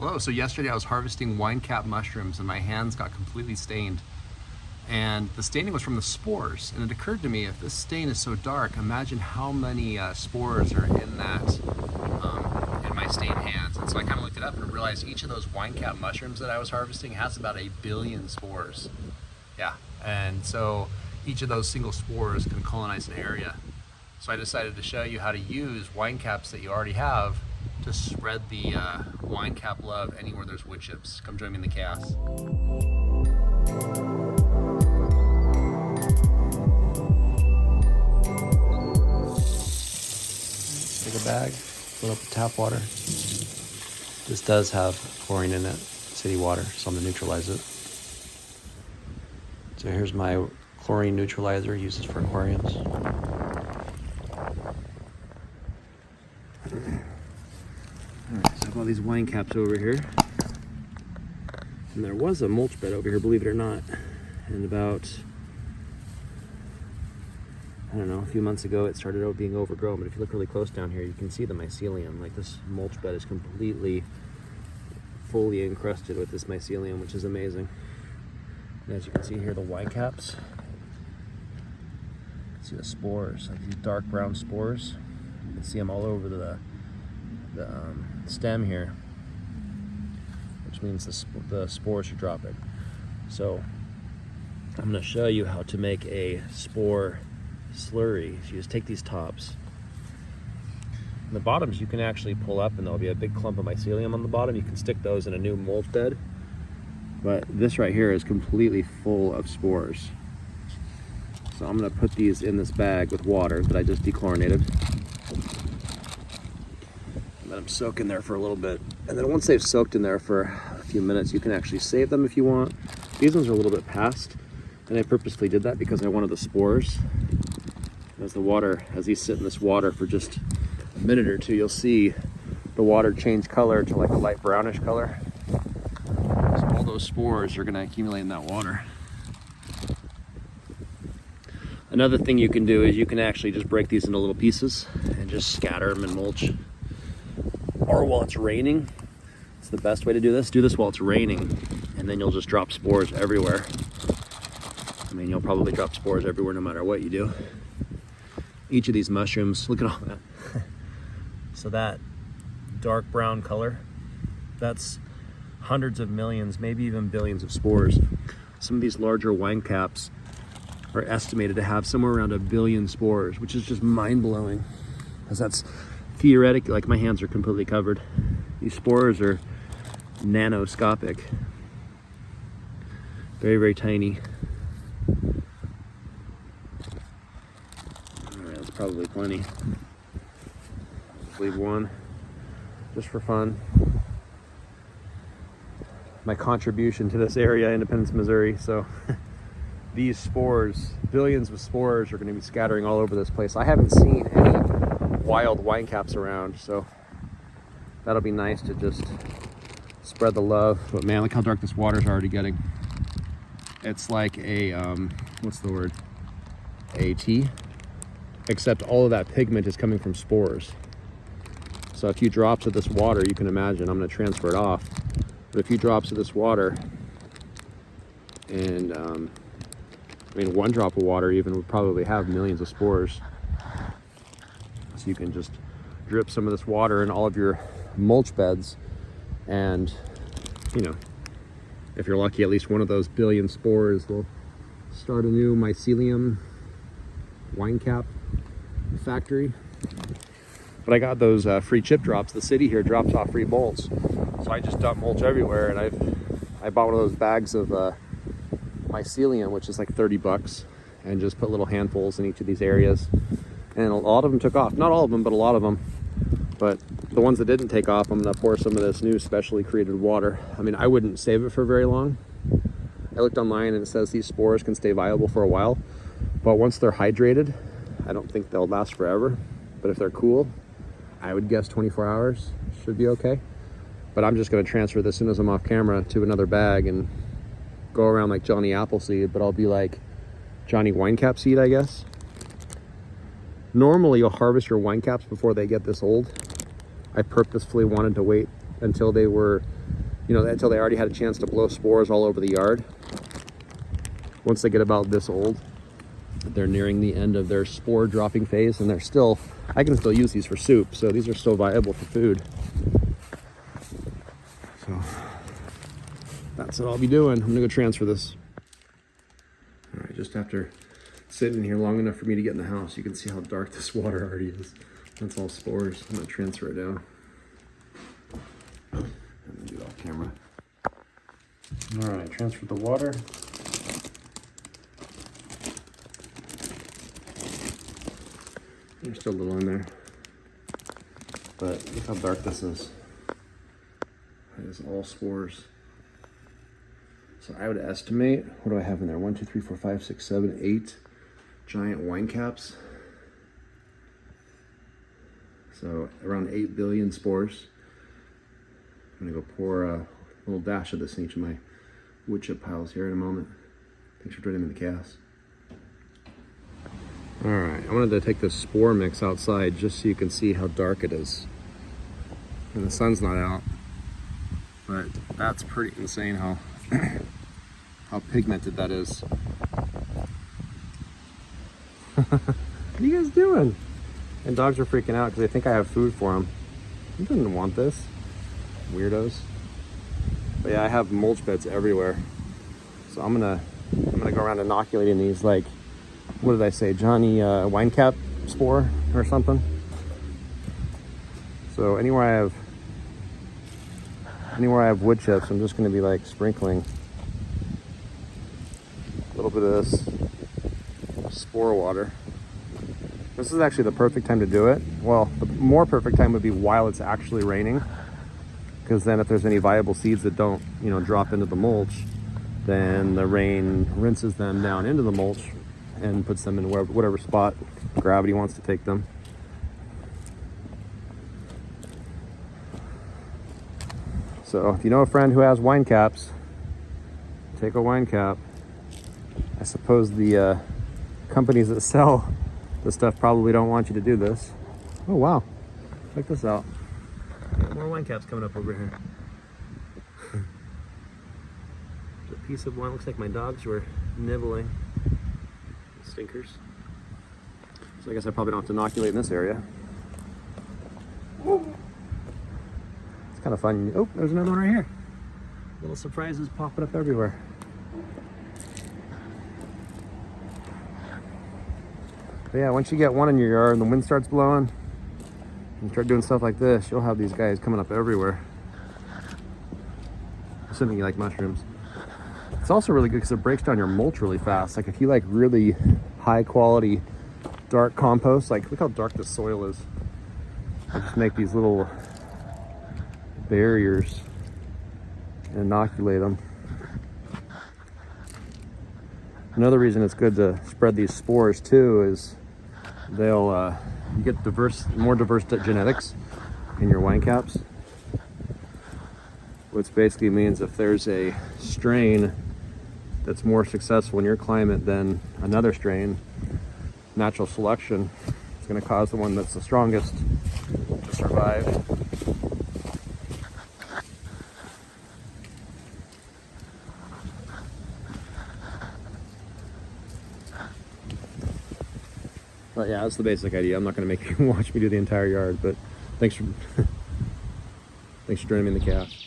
Hello, so yesterday I was harvesting winecap mushrooms and my hands got completely stained. And the staining was from the spores. And it occurred to me, if this stain is so dark, imagine how many spores are in that, in my stained hands. And so I kind of looked it up and realized each of those winecap mushrooms that I was harvesting has about 1 billion spores. Yeah, and so each of those single spores can colonize an area. So I decided to show you how to use winecaps that you already have to spread the winecap love anywhere there's wood chips. Come join me in the chaos. Take a bag, fill up with tap water. This does have chlorine in it, city water, so I'm gonna neutralize it. So here's my chlorine neutralizer, uses for aquariums. Alright, so I have all these wine caps over here. And there was a mulch bed over here, believe it or not. And about, I don't know, a few months ago it started out being overgrown, but if you look really close down here, you can see the mycelium. Like, this mulch bed is completely, fully encrusted with this mycelium, which is amazing. And as you can see here, the wine caps. You can see the spores, like these dark brown spores. You can see them all over the stem here, which means the spores are dropping. So I'm going to show you how to make a spore slurry. So you just take these tops. And the bottoms you can actually pull up and there'll be a big clump of mycelium on the bottom. You can stick those in a new mulch bed. But this right here is completely full of spores. So I'm going to put these in this bag with water that I just dechlorinated. Let them soak in there for a little bit. And then once they've soaked in there for a few minutes, you can actually save them if you want. These ones are a little bit past, and I purposely did that because I wanted the spores. As these sit in this water for just a minute or two, you'll see the water change color to like a light brownish color. So all those spores are going to accumulate in that water. Another thing you can do is you can actually just break these into little pieces and just scatter them in mulch. Or while it's raining, it's the best way to do this. Do this while it's raining, and then you'll just drop spores everywhere. I mean, you'll probably drop spores everywhere no matter what you do. Each of these mushrooms, look at all that. So that dark brown color, that's hundreds of millions, maybe even billions of spores. Some of these larger wine caps are estimated to have somewhere around 1 billion spores, which is just mind-blowing, because that's theoretically, like, my hands are completely covered. These spores are nanoscopic, very, very tiny. All right, that's probably plenty. Just leave one, just for fun. My contribution to this area, Independence, Missouri. So these spores, billions of spores, are going to be scattering all over this place. I haven't seen any wild wine caps around, so that'll be nice to just spread the love. But man, look how dark this water's already getting. It's like a what's the word, a tea, except all of that pigment is coming from spores. So a few drops of this water, you can imagine, I'm going to transfer it off, but a few drops of this water, and I mean, one drop of water even would probably have millions of spores. So you can just drip some of this water in all of your mulch beds, and, you know, if you're lucky, at least one of those billion spores will start a new mycelium winecap factory. But I got those free chip drops. The city here drops off free mulch, so I just dump mulch everywhere. And I bought one of those bags of mycelium, which is like 30 bucks, and just put little handfuls in each of these areas. And a lot of them took off. Not all of them, but a lot of them. But the ones that didn't take off, I'm gonna pour some of this new specially created water. I mean, I wouldn't save it for very long. I looked online and it says these spores can stay viable for a while, but once they're hydrated, I don't think they'll last forever. But if they're cool, I would guess 24 hours should be okay. But I'm just gonna transfer this as soon as I'm off camera to another bag and go around like Johnny Appleseed, but I'll be like Johnny Winecap Seed, I guess. Normally you'll harvest your wine caps before they get this old. I purposefully wanted to wait until they were, until they already had a chance to blow spores all over the yard. Once they get about this old, they're nearing the end of their spore dropping phase, and I can still use these for soup, so these are still viable for food. So that's what I'll be doing. I'm gonna go transfer this. All right, just after sitting here long enough for me to get in the house, you can see how dark this water already is. That's all spores. I'm gonna transfer it down. I'm gonna do it off camera. All right, transferred the water. There's still a little in there, but look how dark this is. It is all spores. So I would estimate, what do I have in there? 1, 2, 3, 4, 5, 6, 7, 8 giant wine caps. So around 8 billion spores. I'm gonna go pour a little dash of this in each of my wood chip piles here in a moment. Thanks for joining me in the cast. All right, I wanted to take this spore mix outside just so you can see how dark it is. And the sun's not out, but that's pretty insane how how pigmented that is. What are you guys doing? And dogs are freaking out because they think I have food for them. You didn't want this, weirdos. But yeah, I have mulch beds everywhere, so I'm gonna go around inoculating these, like, what did I say, Johnny Winecap spore or something. So anywhere I have wood chips, I'm just going to be like sprinkling a little bit of this spore water. This is actually the perfect time to do it. Well, the more perfect time would be while it's actually raining, because then if there's any viable seeds that don't, drop into the mulch, then the rain rinses them down into the mulch and puts them in whatever spot gravity wants to take them. So if you know a friend who has wine caps, take a wine cap. I suppose the companies that sell the stuff probably don't want you to do this. Oh wow, check this out. More wine caps coming up over here. There's a piece of wine, looks like my dogs were nibbling. Stinkers. So I guess I probably don't have to inoculate in this area. It's kind of fun. Oh, there's another one right here. Little surprises popping up everywhere. But yeah, once you get one in your yard and the wind starts blowing and start doing stuff like this, you'll have these guys coming up everywhere. Assuming you like mushrooms. It's also really good because it breaks down your mulch really fast. Like if you like really high quality dark compost, like look how dark this soil is. I just make these little barriers and inoculate them. Another reason it's good to spread these spores too is you get more diverse genetics in your wine caps, which basically means if there's a strain that's more successful in your climate than another strain, natural selection is going to cause the one that's the strongest to survive. But yeah, that's the basic idea. I'm not going to make you watch me do the entire yard, but thanks for joining me in the cast.